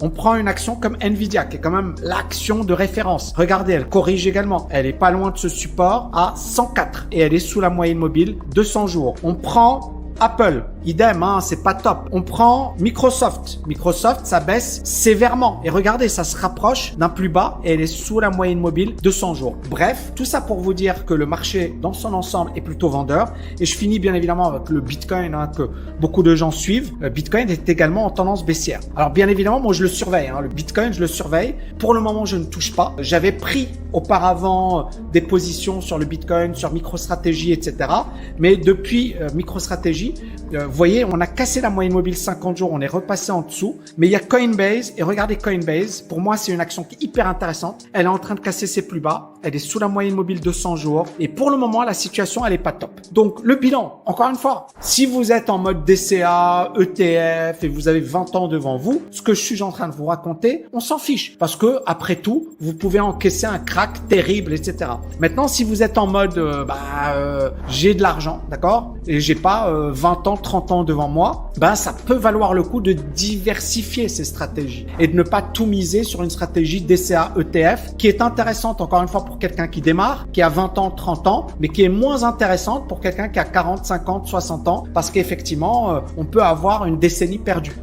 On prend une action comme Nvidia, qui est quand même l'action de référence. Regardez, elle corrige également. Elle est pas loin de ce support à 104 et elle est sous la moyenne mobile de 100 jours. On prend Apple, idem, hein, c'est pas top. On prend Microsoft. Microsoft, ça baisse sévèrement. Et regardez, ça se rapproche d'un plus bas et elle est sous la moyenne mobile de 100 jours. Bref, tout ça pour vous dire que le marché dans son ensemble est plutôt vendeur. Et je finis bien évidemment avec le Bitcoin, hein, que beaucoup de gens suivent. Le Bitcoin est également en tendance baissière. Alors bien évidemment, moi je le surveille. Hein, le Bitcoin, je le surveille. Pour le moment, je ne touche pas. J'avais pris auparavant des positions sur le Bitcoin, sur MicroStrategy, etc. Mais depuis MicroStrategy, vous voyez, on a cassé la moyenne mobile 50 jours, on est repassé en dessous. Mais il y a Coinbase, et regardez Coinbase, pour moi c'est une action qui est hyper intéressante. Elle est en train de casser ses plus bas, elle est sous la moyenne mobile de 100 jours. Et pour le moment, la situation, elle est pas top. Donc le bilan, encore une fois, si vous êtes en mode DCA, ETF, et vous avez 20 ans devant vous, ce que je suis en train de vous raconter, on s'en fiche. Parce que après tout, vous pouvez encaisser un crack terrible, etc. Maintenant, si vous êtes en mode, j'ai de l'argent, d'accord, et j'ai pas 20 ans, 30 ans devant moi, ça peut valoir le coup de diversifier ces stratégies et de ne pas tout miser sur une stratégie DCA ETF qui est intéressante encore une fois pour quelqu'un qui démarre, qui a 20 ans, 30 ans, mais qui est moins intéressante pour quelqu'un qui a 40, 50, 60 ans parce qu'effectivement, on peut avoir une décennie perdue.